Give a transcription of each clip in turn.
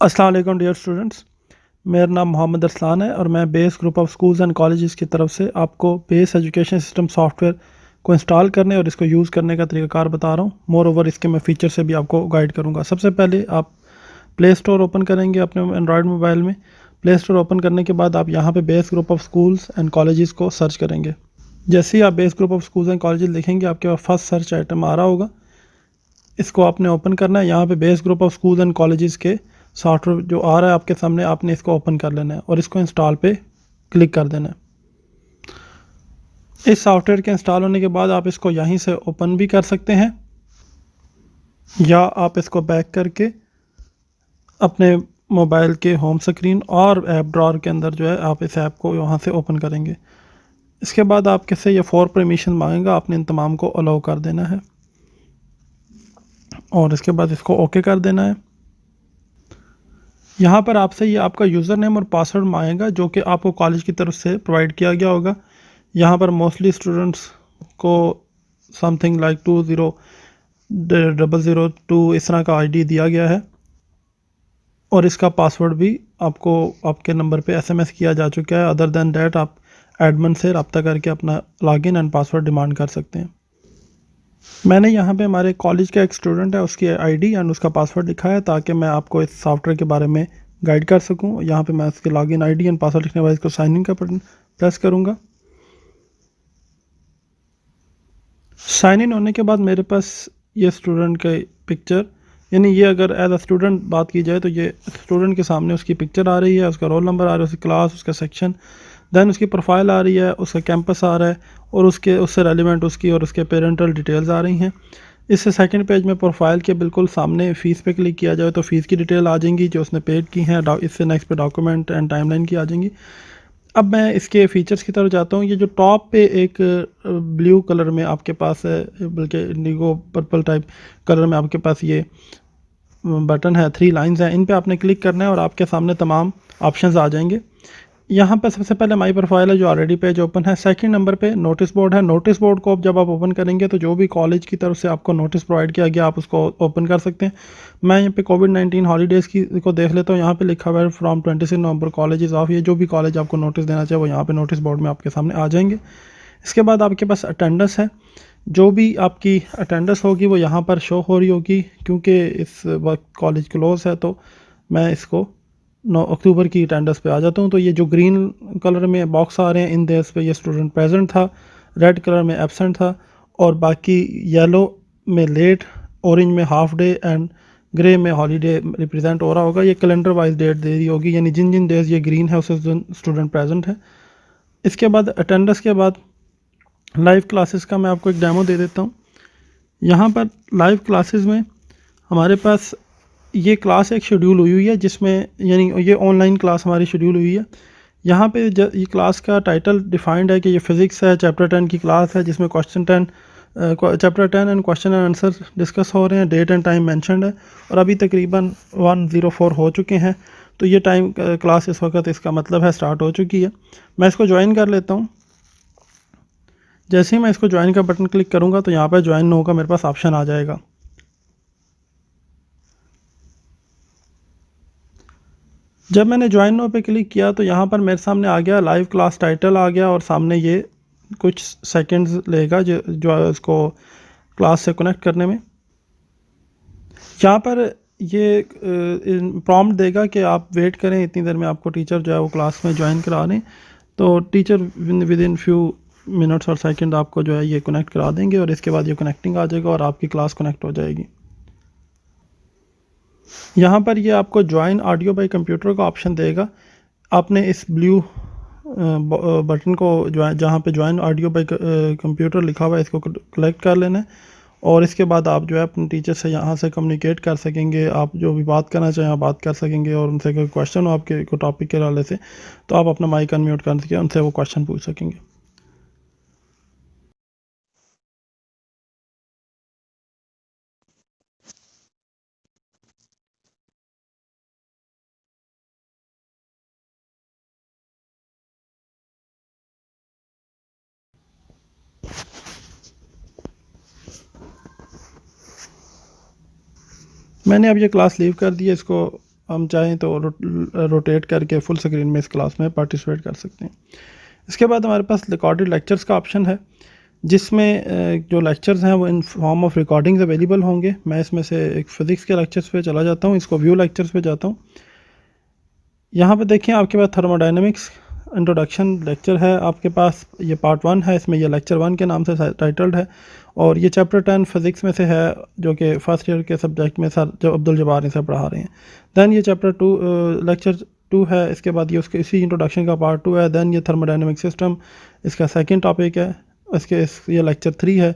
अस्सलाम वालेकुम dear students. मेरा नाम मोहम्मद अरसलान है और मैं base group of schools and colleges की तरफ से आपको बेस एजुकेशन सिस्टम सॉफ्टवेयर को इंस्टॉल करने और इसको यूज़ करने का तरीक़ाकार बता रहा हूँ। मोर ओवर इसके मैं फ़ीचर से भी आपको गाइड करूँगा। सबसे पहले आप प्ले स्टोर ओपन करेंगे अपने एंड्रॉयड मोबाइल में। प्ले स्टोर ओपन करने के बाद आप यहाँ पे base group of schools and colleges को सर्च करेंगे। जैसे ही आप base group of schools and colleges लिखेंगे आपके पास फर्स्ट सर्च आइटम आ रहा होगा। इसको आपने ओपन करना है। यहाँ पे base group of school and colleges के सॉफ्टवेयर जो आ रहा है आपके सामने, आपने इसको ओपन कर लेना है और इसको इंस्टॉल पे क्लिक कर देना है। इस सॉफ्टवेयर के इंस्टॉल होने के बाद आप इसको यहीं से ओपन भी कर सकते हैं या आप इसको बैक करके अपने मोबाइल के होम स्क्रीन और ऐप ड्रॉअर के अंदर जो है आप इस ऐप को यहाँ से ओपन करेंगे। इसके बाद आपके से ये 4 परमिशन मांगेगा, आपने इन तमाम को अलाउ कर देना है और इसके बाद इसको ओके कर देना है। यहाँ पर आपसे ये आपका यूज़र नेम और पासवर्ड मांगेगा जो कि आपको कॉलेज की तरफ से प्रोवाइड किया गया होगा। यहाँ पर मोस्टली स्टूडेंट्स को समथिंग लाइक 200002 इस तरह का आईडी दिया गया है और इसका पासवर्ड भी आपको आपके नंबर पे एसएमएस किया जा चुका है। अदर दैन डैट आप एडमिन से रब्ता करके अपना लॉगिन एंड पासवर्ड डिमांड कर सकते हैं। मैंने यहाँ पे हमारे कॉलेज का एक स्टूडेंट है, उसकी आईडी एंड उसका पासवर्ड लिखा है ताकि मैं आपको इस सॉफ्टवेयर के बारे में गाइड कर सकूँ। यहाँ पे मैं उसके लॉगिन आईडी एंड पासवर्ड लिखने के बाद इसको साइन इन का बटन प्रेस करूँगा। साइन इन होने के बाद मेरे पास ये स्टूडेंट के पिक्चर, यानी ये अगर एज अ स्टूडेंट बात की जाए तो ये स्टूडेंट के सामने उसकी पिक्चर आ रही है, उसका रोल नंबर आ रहा है, उसकी क्लास, उसका सेक्शन, दैन उसकी प्रोफाइल आ रही है, उसका कैंपस आ रहा है और उससे रेलिवेंट उसकी और उसके पेरेंटल डिटेल्स आ रही हैं। इससे सेकंड पेज में प्रोफाइल के बिल्कुल सामने फ़ीस पे क्लिक किया जाए तो फ़ीस की डिटेल आ जाएंगी जो उसने पेड की हैं। इससे नेक्स्ट पे डॉक्यूमेंट एंड टाइमलाइन की आ जाएंगी। अब मैं इसके फ़ीचर्स की तरफ जाता हूँ। ये जो टॉप पे एक ब्लू कलर में आपके पास है, बल्कि इंडिगो पर्पल टाइप कलर में आपके पास ये बटन है, 3 लाइंस हैं, इन पे आपने क्लिक करना है और आपके सामने तमाम ऑप्शंस आ जाएंगे। यहाँ पर सबसे पहले माई प्रोफाइल है जो ऑलरेडी पेज ओपन है। सेकंड नंबर पे नोटिस बोर्ड है। नोटिस बोर्ड को जब आप ओपन करेंगे तो जो भी कॉलेज की तरफ से आपको नोटिस प्रोवाइड किया गया आप उसको ओपन कर सकते हैं। मैं यहाँ पे कोविड-19 हॉलीडेज़ की को देख लेता हूँ। यहाँ पे लिखा हुआ है फ्रॉम 26 नवंबर कॉलेज ऑफ। ये जो भी कॉलेज आपको नोटिस देना चाहे वो यहाँ पे नोटिस बोर्ड में आपके सामने आ जाएंगे। इसके बाद आपके पास अटेंडेंस है। जो भी आपकी अटेंडेंस होगी वो यहाँ पर शो हो रही होगी। क्योंकि इस वक्त कॉलेज क्लोज़ है तो मैं इसको 9 अक्टूबर की अटेंडेंस पे आ जाता हूँ। तो ये जो ग्रीन कलर में बॉक्स आ रहे हैं इन देस पे ये स्टूडेंट प्रेजेंट था, रेड कलर में एब्सेंट था और बाकी येलो में लेट, ऑरेंज में हाफ डे एंड ग्रे में हॉलीडे रिप्रेजेंट हो रहा होगा। ये कैलेंडर वाइज डेट दे दी होगी, यानी जिन जिन डेज ये ग्रीन है उससे स्टूडेंट प्रेजेंट है। इसके बाद अटेंडेंस के बाद लाइव क्लासेस का मैं आपको एक डेमो दे देता हूँ। यहाँ पर लाइव क्लासेस में हमारे पास ये क्लास एक शेड्यूल हुई है जिसमें, यानी ये ऑनलाइन क्लास हमारी शेड्यूल हुई है। यहाँ पे ये क्लास का टाइटल डिफाइंड है कि ये फ़िज़िक्स है, चैप्टर 10 की क्लास है जिसमें chapter 10 and question and answer discuss हो रहे हैं। डेट एंड टाइम मेंशन्ड है और अभी तकरीबन 104 हो चुके हैं। तो ये टाइम क्लास इस वक्त इसका मतलब है स्टार्ट हो चुकी है। मैं इसको ज्वाइन कर लेता हूँ। जैसे ही मैं इसको ज्वाइन का बटन क्लिक करूँगा तो यहाँ पर ज्वाइन नो का मेरे पास ऑप्शन आ जाएगा। जब मैंने ज्वाइन नो पे क्लिक किया तो यहाँ पर मेरे सामने आ गया लाइव क्लास टाइटल आ गया और सामने ये कुछ सेकंड्स लेगा जो इसको क्लास से कनेक्ट करने में। यहाँ पर ये प्रॉम्प्ट देगा कि आप वेट करें, इतनी देर में आपको टीचर जो है वो क्लास में ज्वाइन करा दें। तो teacher with in few minutes और सेकंड आपको जो है ये कनेक्ट करा देंगे और इसके बाद ये कनेक्टिंग आ जाएगा और आपकी क्लास कनेक्ट हो जाएगी। यहाँ पर ये आपको ज्वाइन ऑडियो बाय कंप्यूटर का ऑप्शन देगा। आपने इस ब्लू बटन को जहाँ पे ज्वाइन ऑडियो बाय कंप्यूटर लिखा हुआ है इसको कलेक्ट कर लेना है और इसके बाद आप जो है अपने टीचर से यहाँ से कम्युनिकेट कर सकेंगे। आप जो भी बात करना चाहें आप बात कर सकेंगे और उनसे कोई क्वेश्चन हो आपके को टॉपिक के हवाले से तो आप अपना माइक अनम्यूट करके उनसे वो क्वेश्चन पूछ सकेंगे। मैंने अब ये क्लास लीव कर दी है, इसको हम चाहें तो रोटेट करके फुल स्क्रीन में इस क्लास में पार्टिसिपेट कर सकते हैं। इसके बाद हमारे पास रिकॉर्डेड लेक्चर्स का ऑप्शन है, जिसमें जो लेक्चर्स हैं वो in form of recordings available होंगे। मैं इसमें से एक फ़िज़िक्स के लेक्चर्स पे चला जाता हूँ, इसको व्यू लेक्चर्स पे जाता हूँ। यहाँ पे देखें आपके पास थर्मोडायनेमिक्स इंट्रोडक्शन लेक्चर है आपके पास, ये पार्ट 1 है, इसमें ये लेक्चर 1 के नाम से टाइटल्ड है, और ये चैप्टर 10 फिज़िक्स में से है, जो कि फर्स्ट ईयर के सब्जेक्ट में सर जो अब्दुल जब्बार सर पढ़ा रहे हैं। दैन ये चैप्टर 2 लेक्चर 2 है, इसके बाद ये उसके इसी इंट्रोडक्शन का पार्ट 2 है। दैन ये थर्मोडायनेमिक सिस्टम इसका सेकेंड टॉपिक है, ये लेक्चर 3 है,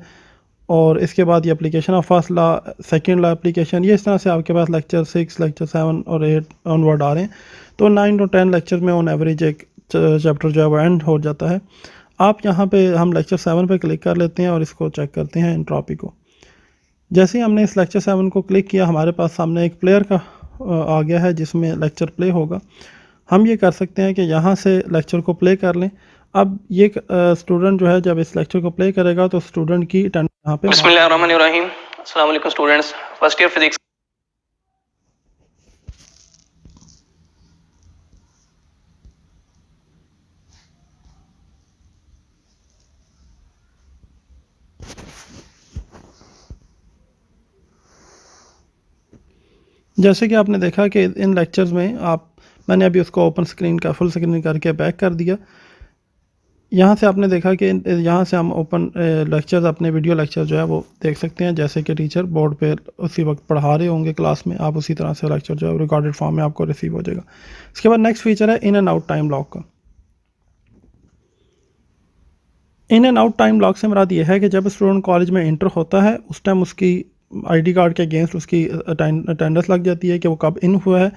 और इसके बाद ये application of first law, second law application, ये इस तरह से आपके पास लेक्चर 6, लेक्चर 7 और 8 ऑनवर्ड आ रहे हैं। तो 9 और 10 लेक्चर में ऑन एवरेज एक चैप्टर जो है वो एंड हो जाता है। आप यहाँ पे हम लेक्चर 7 पे क्लिक कर लेते हैं और इसको चेक करते हैं एंट्रोपी को। जैसे ही हमने इस लेक्चर 7 को क्लिक किया, हमारे पास सामने एक प्लेयर का आ गया है जिसमें लेक्चर प्ले होगा। हम ये कर सकते हैं कि यहाँ से लेक्चर को प्ले कर लें। अब ये स्टूडेंट जो है जब इस लेक्चर को प्ले करेगा तो स्टूडेंट की अटेंडेंस यहाँ पे बिस्मिल्लाहिर्रहमानिर्रहीम, अस्सलाम वालेकुम स्टूडेंट्स, फर्स्ट ईयर फिजिक्स। जैसे कि आपने देखा कि इन लेक्चर्स में मैंने अभी उसको ओपन स्क्रीन का फुल स्क्रीन करके बैक कर दिया। यहाँ से आपने देखा कि यहाँ से हम ओपन लेक्चर्स, अपने वीडियो लेक्चर जो है वो देख सकते हैं, जैसे कि टीचर बोर्ड पे उसी वक्त पढ़ा रहे होंगे क्लास में, आप उसी तरह से लेक्चर जो है रिकॉर्डेड फॉर्म में आपको रिसीव हो जाएगा। इसके बाद नेक्स्ट फीचर है in and out time lock का। In and out time lock से मुराद ये है कि जब स्टूडेंट कॉलेज में इंटर होता है उस टाइम उसकी आईडी कार्ड के अगेंस्ट उसकी अटेंडेंस लग जाती है कि वो कब इन हुआ है,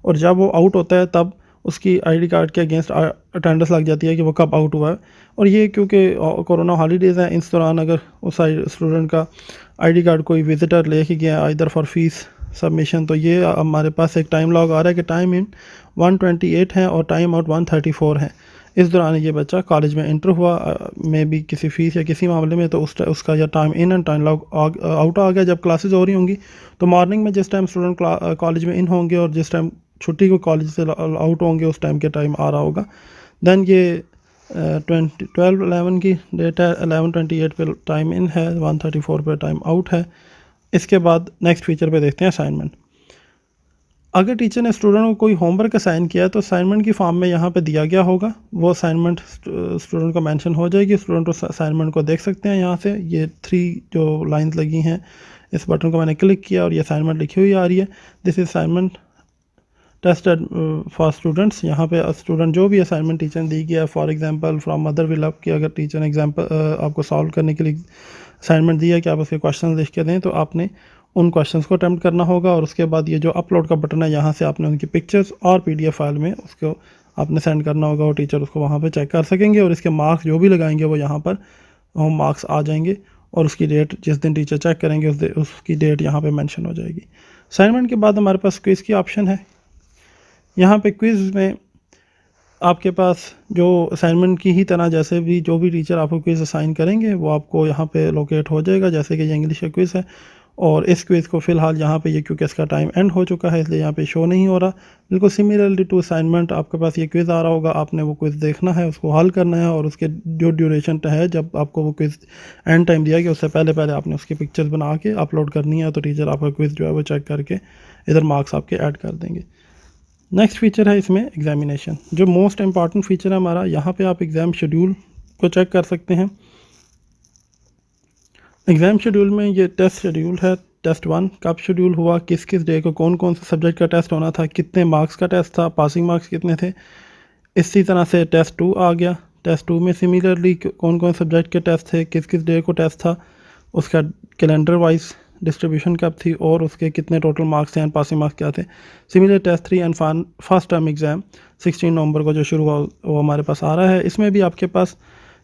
और जब वो आउट होता है तब उसकी आईडी कार्ड के अगेंस्ट अटेंडेंस लग जाती है कि वो कब आउट हुआ है। और ये क्योंकि कोरोना हॉलीडेज़ हैं, इस दौरान अगर उस स्टूडेंट का आईडी कार्ड कोई विज़िटर लेके गया इधर फॉर फीस सबमिशन, तो ये हमारे पास एक टाइम लॉग आ रहा है कि टाइम इन 128 है और टाइम आउट 134 है। इस दौरान ये बच्चा कॉलेज में इंटर हुआ, में भी किसी फ़ीस या किसी मामले में, तो उसका या time in and time log out आ गया। जब क्लासेस हो रही होंगी तो मॉर्निंग में जिस टाइम स्टूडेंट कॉलेज में इन होंगे और जिस टाइम छुट्टी को कॉलेज से आउट होंगे उस टाइम के टाइम आ रहा होगा। दैन ये 12/11 की डेट है, 11/28 पे टाइम इन है, 134 पे टाइम आउट है। इसके बाद नेक्स्ट फीचर पे देखते हैं असाइनमेंट। अगर टीचर ने स्टूडेंट को कोई होमवर्क असाइन किया तो असाइनमेंट की फॉर्म में यहाँ पे दिया गया होगा, वो असाइनमेंट स्टूडेंट को मेंशन हो जाएगी। स्टूडेंट उस असाइनमेंट को देख सकते हैं। यहाँ से ये 3 जो लाइंस लगी हैं, इस बटन को मैंने क्लिक किया और ये असाइनमेंट लिखी हुई आ रही है, this is assignment tested for students. यहाँ पे स्टूडेंट जो भी असाइनमेंट टीचर ने दी गया, for example from mother will up, कि अगर टीचर ने आपको सॉल्व करने के लिए असाइनमेंट दिया कि आप उसके क्वेश्चन लिख के दें, तो आपने उन क्वेश्चंस को अटैम्प्ट करना होगा। और उसके बाद ये जो अपलोड का बटन है, यहाँ से आपने उनकी पिक्चर्स और पीडीएफ फाइल में उसको आपने सेंड करना होगा, और टीचर उसको वहाँ पे चेक कर सकेंगे, और इसके मार्क्स जो भी लगाएंगे वो यहाँ पर होम मार्क्स आ जाएंगे, और उसकी डेट जिस दिन टीचर चेक करेंगे उसकी डेट यहाँ पे मेंशन हो जाएगी। असाइनमेंट के बाद हमारे पास क्विज़ की ऑप्शन है। यहाँ पे क्विज़ में आपके पास जो असाइनमेंट की ही तरह जैसे भी जो भी टीचर आपको क्विज़ असाइन करेंगे वो आपको यहाँ पे लोकेट हो जाएगा। जैसे कि ये इंग्लिश का क्विज़ है, और इस क्विज़ को फ़िलहाल यहाँ पे ये क्योंकि इसका टाइम एंड हो चुका है इसलिए यहाँ पे शो नहीं हो रहा। बिल्कुल सिमिलरली टू असाइनमेंट आपके पास ये क्विज़ आ रहा होगा, आपने वो क्विज़ देखना है, उसको हल करना है, और उसके जो ड्यूरेशन है, जब आपको वो क्विज़ एंड टाइम दिया गया उससे पहले आपने उसकी पिक्चर्स बना के अपलोड करनी है, तो टीचर आपका क्विज़ जो है वो चेक करके इधर मार्क्स आपके ऐड कर देंगे। नेक्स्ट फीचर है इसमें एग्जामिनेशन, जो मोस्ट इम्पॉर्टेंट फीचर है हमारा। यहाँ पे आप एग्ज़ाम शेड्यूल को चेक कर सकते हैं। एग्ज़ाम शेड्यूल में ये टेस्ट शेड्यूल है, टेस्ट 1 कब शेड्यूल हुआ, किस किस डे को कौन कौन से सब्जेक्ट का टेस्ट होना था, कितने मार्क्स का टेस्ट था, पासिंग मार्क्स कितने थे। इसी तरह से टेस्ट 2 आ गया, टेस्ट 2 में सिमिलरली कौन कौन सब्जेक्ट के टेस्ट थे, किस किस डे को टेस्ट था, उसका कैलेंडर वाइज डिस्ट्रीब्यूशन कब थी, और उसके कितने टोटल मार्क्स थे एंड पासिंग मार्क्स क्या थे। Similar test 3 and first term exam 16 नवंबर को जो शुरू हुआ वो हमारे पास आ रहा है। इसमें भी आपके पास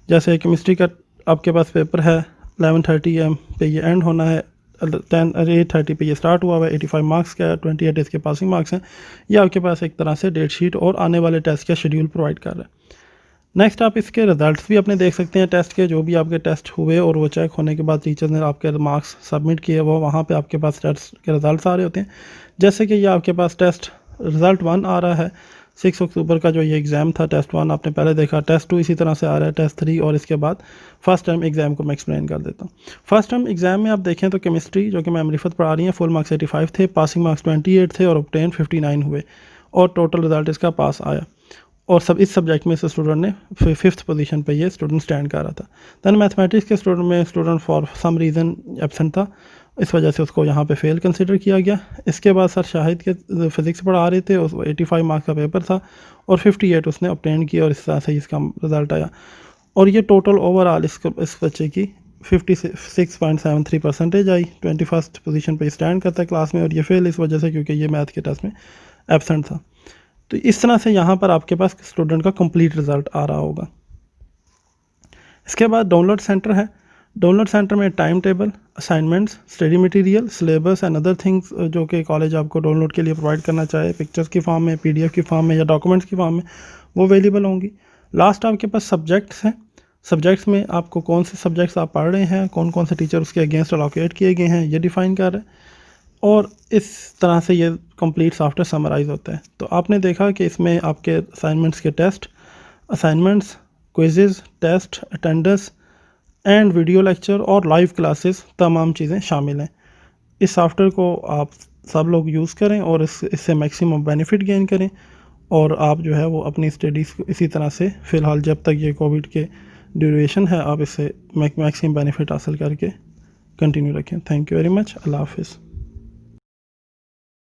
जैसे केमिस्ट्री का आपके पास पेपर है 11:30 AM पे ये एंड होना है, 8:30 पे ये स्टार्ट हुआ है, 85 मार्क्स का, 28 इसके पासिंग मार्क्स हैं। ये आपके पास एक तरह से डेट शीट और आने वाले टेस्ट का शेड्यूल प्रोवाइड कर रहा है। नेक्स्ट आप इसके रिज़ल्ट्स भी अपने देख सकते हैं, टेस्ट के जो भी आपके टेस्ट हुए और वो चेक होने के बाद टीचर ने आपके मार्क्स सबमिट किए, वो वहाँ पे आपके पास टेस्ट के रिज़ल्ट्स आ रहे होते हैं। जैसे कि ये आपके पास टेस्ट रिज़ल्ट 1 आ रहा है 6 अक्टूबर का जो ये एग्ज़ाम था टेस्ट 1 आपने पहले देखा, टेस्ट 2 इसी तरह से आ रहा है, टेस्ट 3 और इसके बाद फर्स्ट टर्म एग्ज़ाम को मैं एक्सप्लेन कर देता हूँ। फर्स्ट टर्म एग्ज़ाम में आप देखें तो केमिस्ट्री जो कि मैम रिफत पढ़ा रही हैं, फुल मार्क्स 85 थे, पासिंग मार्क्स 28 थे और ऑब्टेन 59 हुए और टोटल रिज़ल्ट इसका पास आया और सब इस सब्जेक्ट में से स्टूडेंट ने 5th पोजीशन पे ये स्टूडेंट स्टैंड कर रहा था। दैन मैथमेटिक्स के स्टूडेंट में student for some reason absent था, इस वजह से उसको यहाँ पे फेल कंसिडर किया गया। इसके बाद सर शाहिद के फिज़िक्स पढ़ा रहे थे, उस 85 मार्क्स का पेपर था और 58 उसने ऑब्टेन किया और इस तरह से इसका रिज़ल्ट आया और ये टोटल ओवरऑल इस बच्चे की 56.73% आई। 21st पोजीशन पे स्टैंड करता है क्लास में और ये फेल इस वजह से क्योंकि ये मैथ के टेस्ट में एब्सेंट था। तो इस तरह से यहाँ पर आपके पास स्टूडेंट का कंप्लीट रिज़ल्ट आ रहा होगा। इसके बाद डाउनलोड सेंटर है। डाउनलोड सेंटर में time table, assignments, study material, syllabus and other things जो कि कॉलेज आपको डाउनलोड के लिए प्रोवाइड करना चाहे, पिक्चर्स की फॉर्म में, PDF की फॉर्म में या डॉक्यूमेंट्स की फॉर्म में, वो अवेलेबल होंगी। लास्ट आपके पास सब्जेक्ट्स हैं। सब्जेक्ट्स में आपको कौन से सब्जेक्ट्स आप पढ़ रहे हैं, कौन कौन से टीचर उसके अगेंस्ट अलोकेट किए गए हैं, ये डिफ़ाइन कर रहे हैं और इस तरह से ये कंप्लीट सॉफ्टवेयर समराइज़ होता है। तो आपने देखा कि इसमें आपके असाइनमेंट्स के test, assignments, quizzes, test, attendance and video lecture और लाइव क्लासेस तमाम चीज़ें शामिल हैं। इस सॉफ्टवेयर को आप सब लोग यूज़ करें और इससे मैक्सिमम बेनिफिट गेन करें और आप जो है वो अपनी स्टडीज़ को इसी तरह से फ़िलहाल जब तक ये कोविड के ड्यूरेशन है आप इससे मैक्सिमम बेनिफिट हासिल करके कंटिन्यू रखें। Thank you very much. अल्लाह हाफ़िज़।